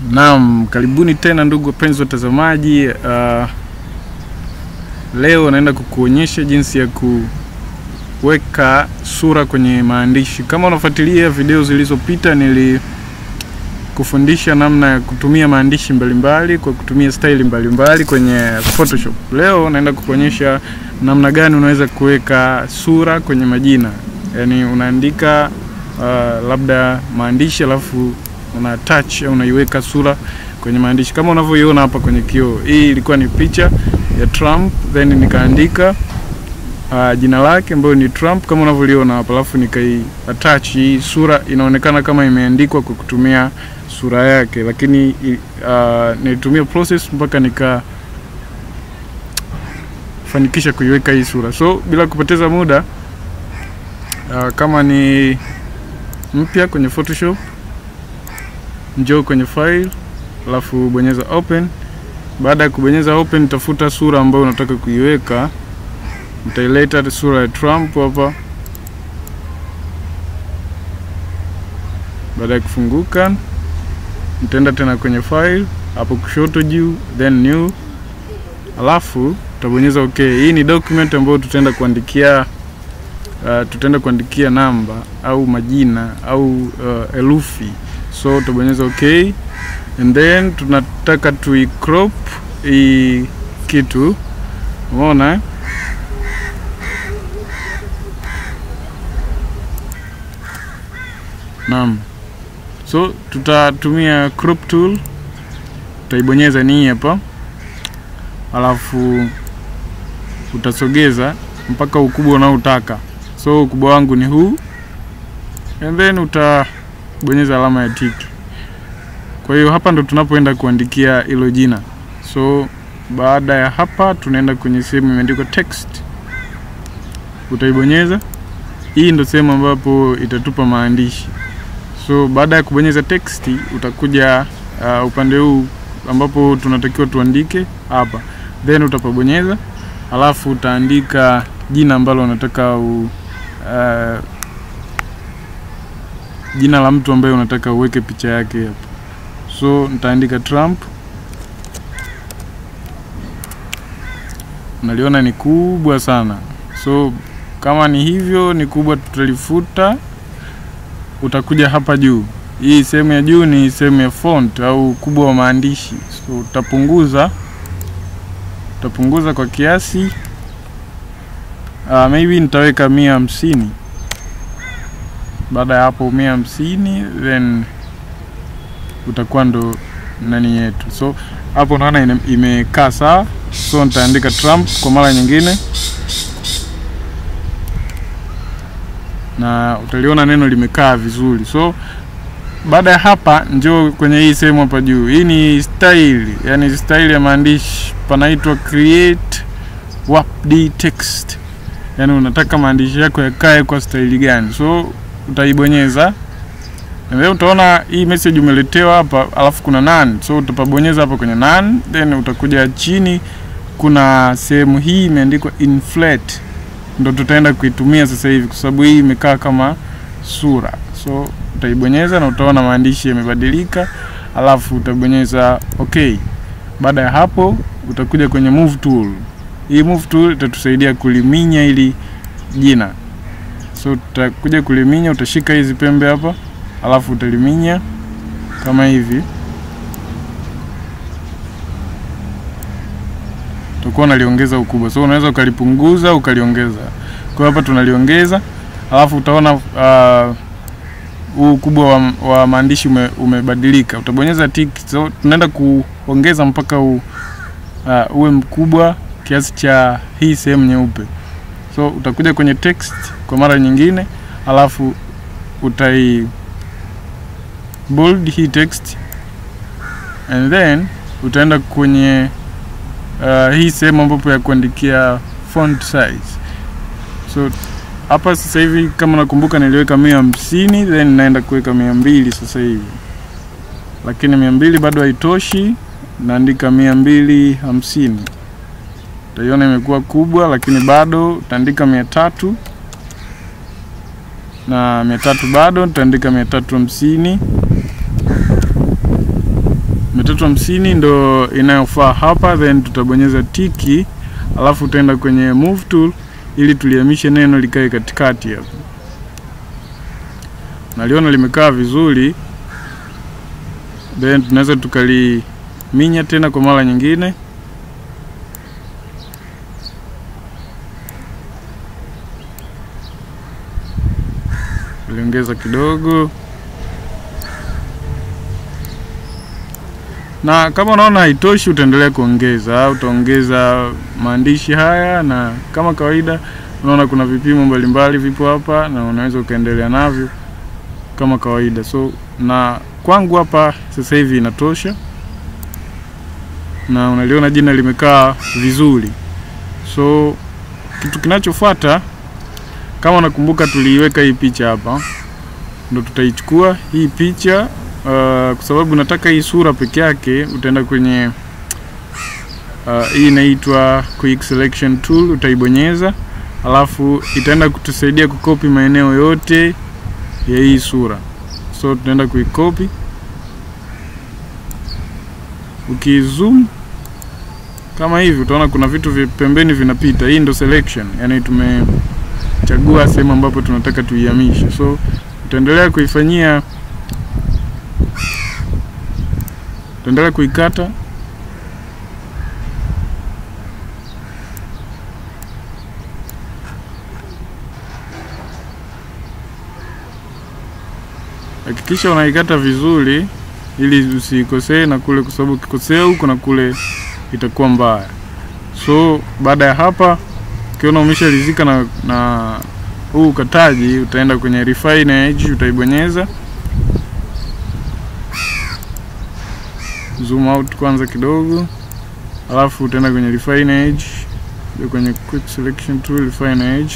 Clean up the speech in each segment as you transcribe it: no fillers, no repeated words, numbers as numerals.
Naam, karibuni tena ndugu wapenzi watazamaji. Leo naenda kukuonyesha jinsi ya kuweka sura kwenye maandishi. Kama unafuatilia video zilizopita, nilikufundisha namna ya kutumia maandishi mbalimbali kwa kutumia style mbalimbali kwenye Photoshop. Leo naenda kukuonyesha namna gani unaweza kuweka sura kwenye majina. Yaani unaandika labda maandishi alafu una attach au unaiweka sura kwenye maandishi kama unavyoiona hapa kwenye kioo. Hii ilikuwa ni picha ya Trump, then nikaandika jina lake ambayo ni Trump kama unavyoiona hapa, alafu nikai attach. Hii sura inaonekana kama imeandikwa kwa kutumia sura yake, lakini nilitumia process mpaka nikafanikisha kuiweka hii sura. So bila kupoteza muda, kama ni mpya kwenye Photoshop, njoo kwenye file, alafu bonyeza open. Baada ya kubonyeza open, tafuta sura ambayo unataka kuiweka. Nitaileta sura ya Trump hapa. Baada ya kufunguka, nitaenda tena kwenye file, hapo kushoto juu, then new. Alafu utabonyeza okay. Hii ni document ambayo tutaenda kuandikia namba au majina au herufi. So utabonyeza okay, and then tunataka crop hii kitu. Umeona? Naam. So tutatumia crop tool. Utaibonyeza ni hapa. Alafu utasogeza mpaka ukubwa unaotaka. So ukubwa wangu ni huu. And then utabonyeza alama ya tick. Kwa hiyo hapa ndo tunapoenda kuandikia hilo jina. So baada ya hapa tunaenda kwenye sehemu imeandikwa text. Utaibonyeza. Hii ndo sehemu ambapo itatupa maandishi. So baada ya kubonyeza text, utakuja upande huu ambapo tunatakiwa tuandike hapa. Then utapabonyeza, alafu utaandika jina ambalo unataka jina la mtu ambaye unataka uweke picha yake hapa. So nitaandika Trump. Unaliona ni kubwa sana. So kama ni hivyo ni kubwa, tutalifuta. Utakuja hapa juu. Hii sehemu ya juu ni sehemu ya font au kubwa wa maandishi. So utapunguza kwa kiasi. Maybe nitaweka 150. Baada ya hapo 150, then utakuwa ndo nani yetu. So hapo unaona imekaa sawa. So nitaandika Trump kwa mara nyingine, na utaliona neno limekaa vizuri. So baada ya hapa, njoo kwenye hii sehemu hapa juu. Hii ni style, yani style ya maandishi, panaitwa create word text. Yani unataka maandishi yako yakae kwa style gani. So utaibonyeza. Na leo utaona hii message umeletewa hapa, alafu kuna none. So utapabonyeza hapa kwenye none, then utakuja chini kuna sehemu hii imeandikwa inflate. Ndio tutaenda kuitumia sasa hivi kwa sababu hii imekaa kama sura. So utaibonyeza na utaona maandishi yamebadilika, alafu utabonyeza okay. Baada ya hapo utakuja kwenye move tool. Hii move tool itatusaidia kuliminya ili jina. So utakuja kuliminya, utashika hizi pembe hapa, alafu utaliminya kama hivi. Utakuwa unaliongeza ukubwa. So unaweza ukalipunguza, ukaliongeza. Kwa hapa tunaliongeza, alafu utaona ukubwa wa maandishi umebadilika. Utabonyeza tick. So tunaenda kuongeza mpaka uwe mkubwa kiasi cha hii sehemu nyeupe. So utakuja kwenye text kwa mara nyingine, alafu utai bold hii text, and then utaenda kwenye hii sehemu ambapo ya kuandikia font size. So hapa sasa hivi kama nakumbuka niliweka 150, then naenda kuweka 200 sasa hivi. Lakini 200 bado haitoshi, naandika 250. Utaiona imekuwa kubwa, lakini bado utaandika 300. Na 300 bado utaandika 350. 350 ndo inayofaa hapa, then tutabonyeza tiki, alafu tutaenda kwenye move tool ili tulihamishe neno likae katikati hapo. Naliona limekaa vizuri, then tunaweza tukaliminya tena kwa mara nyingine. Liongeza kidogo. Na kama unaona haitoshi, utaendelea kuongeza, utaongeza maandishi haya, na kama kawaida unaona kuna vipimo mbalimbali vipo hapa na unaweza ukaendelea navyo kama kawaida. So na kwangu hapa sasa hivi inatosha, na unaliona jina limekaa vizuri. So kitu kinachofuata, kama unakumbuka tuliiweka hii picha hapa, ndo tutaichukua hii picha. Kwa sababu nataka hii sura peke yake, utaenda kwenye hii inaitwa quick selection tool, utaibonyeza, alafu itaenda kutusaidia kukopi maeneo yote ya hii sura. So tutaenda kuikopi. Ukizoom kama hivi utaona kuna vitu pembeni vinapita. Hii ndo selection, yani tumechagua sehemu ambapo tunataka tuihamishe. So tutaendelea kuifanyia, tutaendelea kuikata. Hakikisha unaikata vizuri ili usikosee na kule, kwa sababu ukikosea huko na kule itakuwa mbaya. So baada ya hapa, ukiona umeshalizika na huu ukataji, utaenda kwenye refine edge, utaibonyeza. Zoom out kwanza kidogo, alafu utaenda kwenye refine edge, kwenye quick selection tool, refine edge,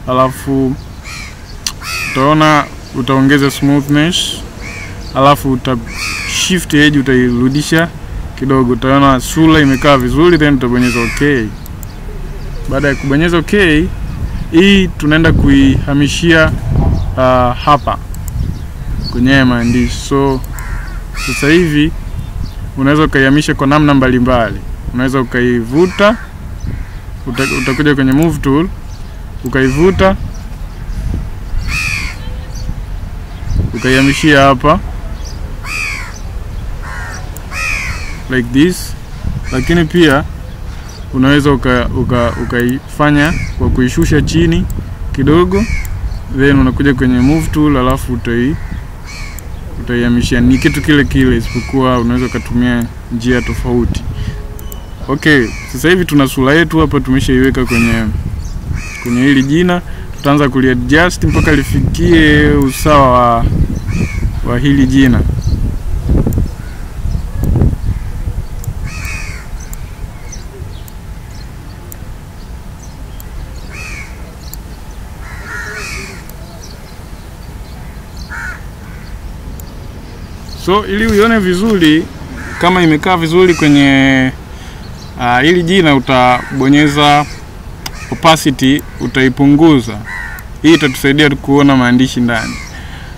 alafu utaona utaongeza smoothness, alafu uta shift edge, utairudisha kidogo. Utaona sura imekaa vizuri, then utabonyeza okay. Baada ya kubonyeza okay, hii tunaenda kuihamishia hapa kwenye maandishi. So sasa hivi unaweza ukaihamisha kwa namna mbalimbali. Unaweza ukaivuta, utakuja kwenye move tool, ukaivuta, ukaihamishia hapa like this. Lakini pia unaweza ukaifanya kwa kuishusha chini kidogo, then unakuja kwenye move tool, alafu utaihamisha. Ni kitu kile kile, isipokuwa unaweza kutumia njia tofauti. Okay, sasa hivi tuna sura yetu hapa, tumeshaiweka kwenye hili jina. Tutaanza kuliadjust mpaka lifikie usawa wa hili jina. So ili uione vizuri kama imekaa vizuri kwenye hili jina, utabonyeza opacity, utaipunguza. Hii itatusaidia kuona maandishi ndani.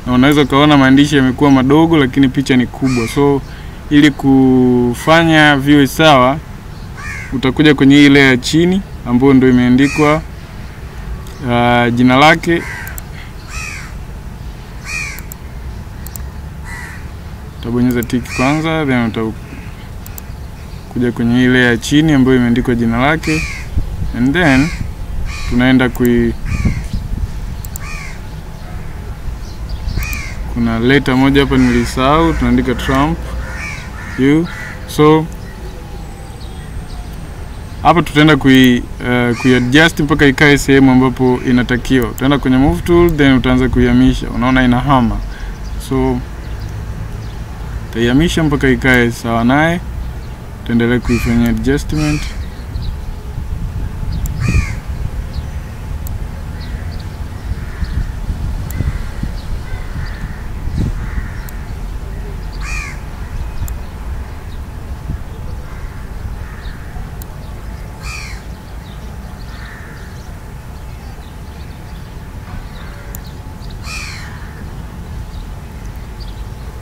Na unaweza kaona maandishi yamekuwa madogo lakini picha ni kubwa. So ili kufanya viwe sawa, utakuja kwenye ile ya chini ambayo ndio imeandikwa jina lake. Utabonyeza tiki kwanza, then utakuja kwenye ile ya chini ambayo imeandikwa jina lake, and then tunaenda kuna letter moja hapa nilisahau, tunaandika Trump you. So hapa tutaenda kuiadjust mpaka ikae sehemu ambapo inatakiwa. Utaenda kwenye move tool, then utaanza kuihamisha. Unaona inahama, so utahamisha mpaka ikae sawa naye. Tuendelee kuifanyia adjustment.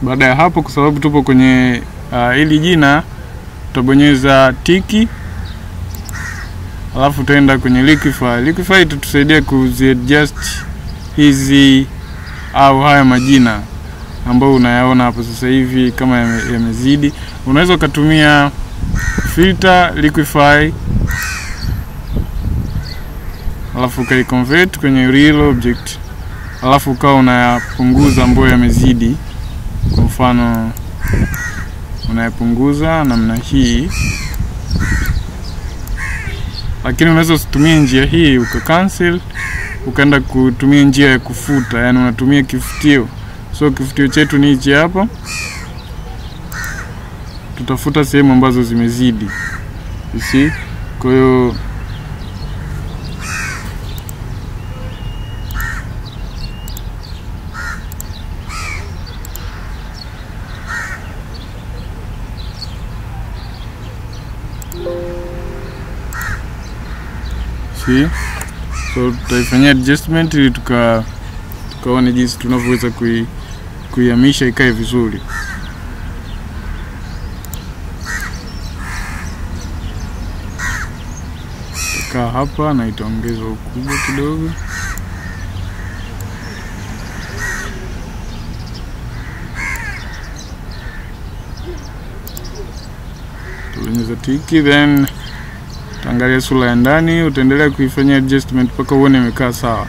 Baada ya hapo, kwa sababu tupo kwenye Ili jina tutabonyeza tiki, alafu tutaenda kwenye liquify. Liquify itatusaidia kuziadjust hizi au haya majina ambayo unayaona hapo sasa hivi kama yamezidi. Unaweza kutumia filter liquify, alafu kai convert kwenye real object, alafu ukawa unayapunguza ambayo yamezidi. Kwa mfano unayapunguza namna hii, lakini unaweza usitumie njia hii uka cancel ukaenda kutumia njia ya kufuta, yani unatumia kifutio. So kifutio chetu ni hichi hapa, tutafuta sehemu ambazo zimezidi, you see. Kwa hiyo so tutaifanyia adjustment ili tukaone jinsi tunavyoweza kuihamisha ikae vizuri. Kaa hapa na itaongeza ukubwa kidogo. Tubonyeza tiki, then angalia sura ya ndani, utaendelea kuifanyia adjustment mpaka uone imekaa sawa.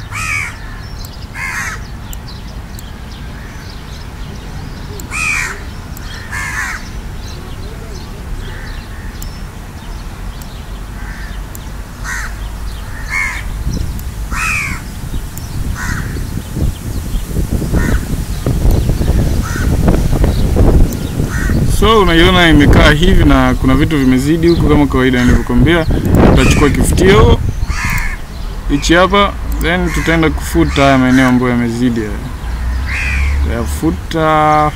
So unaiona imekaa hivi na kuna vitu vimezidi huko kama kawaida nilivyokuambia. Tutachukua kifutio hichi hapa, then tutaenda kufuta maeneo ambayo yamezidi. Yafuta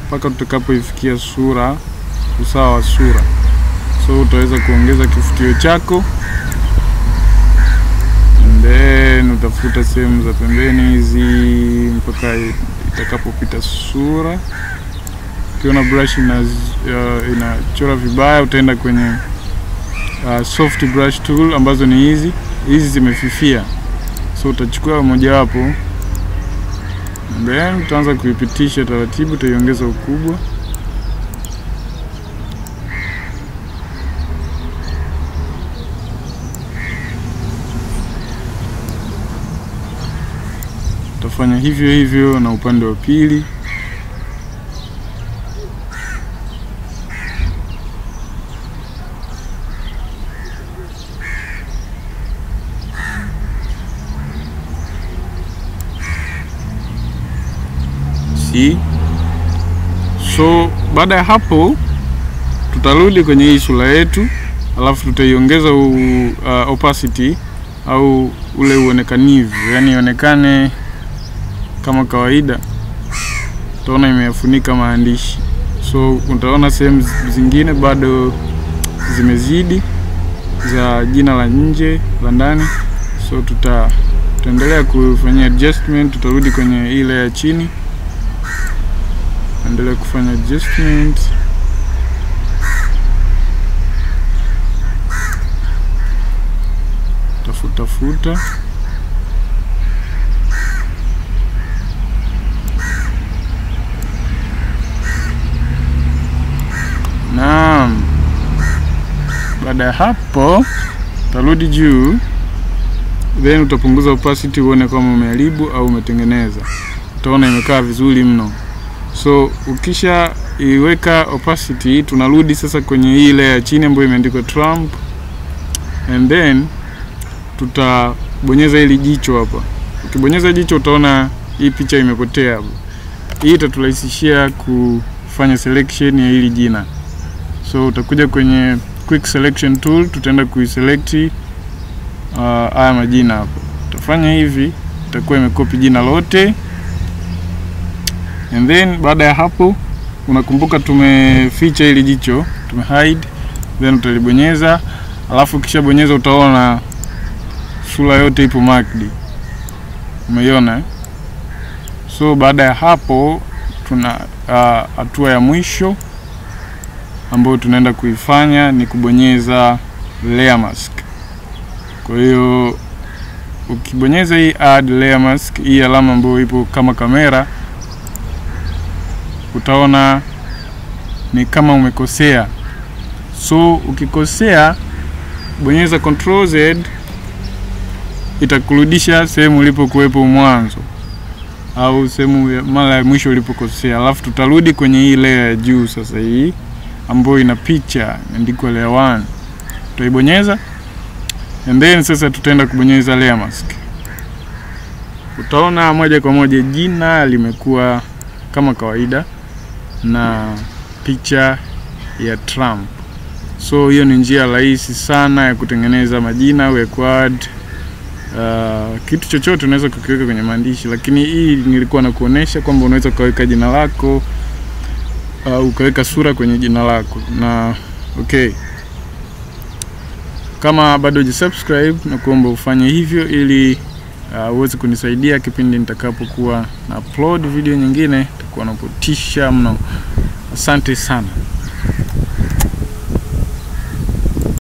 mpaka tutakapoifikia sura, usawa wa sura. So utaweza kuongeza kifutio chako, and then utafuta sehemu za pembeni hizi mpaka itakapopita sura. Ukiona brush inachora vibaya, utaenda kwenye soft brush tool ambazo ni hizi zimefifia. So utachukua moja wapo, then utaanza kuipitisha taratibu, utaiongeza ukubwa. Utafanya hivyo hivyo na upande wa pili. So baada ya hapo tutarudi kwenye hii sura yetu, alafu tutaiongeza opacity au ule uonekanivu, yani ionekane kama kawaida. Utaona imefunika maandishi. So utaona sehemu zingine bado zimezidi za jina la nje la ndani. So tutaendelea kufanya adjustment, tutarudi kwenye ile ya chini. Endelea kufanya adjustment. Tafuta. Naam. Baada ya hapo utarudi juu, then utapunguza opacity uone kama umeharibu au umetengeneza. Utaona imekaa vizuri mno. So ukisha iweka opacity, tunarudi sasa kwenye ile ya chini ambayo imeandikwa Trump, and then tutabonyeza ili jicho hapa. Ukibonyeza jicho utaona hii picha imepotea hapo. Hii itaturahisishia kufanya selection ya hili jina. So utakuja kwenye quick selection tool, tutaenda kuiselect haya majina hapo. Utafanya hivi, itakuwa imekopi jina lote. And then baada ya hapo unakumbuka tumeficha hili jicho, tumehide, then utalibonyeza, alafu kisha bonyeza utaona sura yote ipo marked. Umeiona? So baada ya hapo tuna hatua ya mwisho ambayo tunaenda kuifanya ni kubonyeza layer mask. Kwa hiyo ukibonyeza hii add layer mask, hii alama ambayo ipo kama kamera, utaona ni kama umekosea. So ukikosea, bonyeza Ctrl Z, itakurudisha sehemu ulipokuwepo mwanzo au sehemu mara ya mwisho ulipokosea. Alafu tutarudi kwenye hii layer ya juu sasa, hii ambayo ina picha imeandikwa layer 1. Tutaibonyeza and then sasa tutaenda kubonyeza layer mask. Utaona moja kwa moja jina limekuwa kama kawaida na picha ya Trump. So hiyo ni njia rahisi sana ya kutengeneza majina au ya quad. Kitu chochote unaweza kukiweka kwenye maandishi, lakini hii nilikuwa na kuonesha kwamba unaweza kuweka jina lako au ukaweka sura kwenye jina lako. Na okay, kama bado hujasubscribe na kuomba ufanye hivyo ili uweze kunisaidia kipindi nitakapokuwa na upload video nyingine, itakuwa napotisha mno. Asante sana.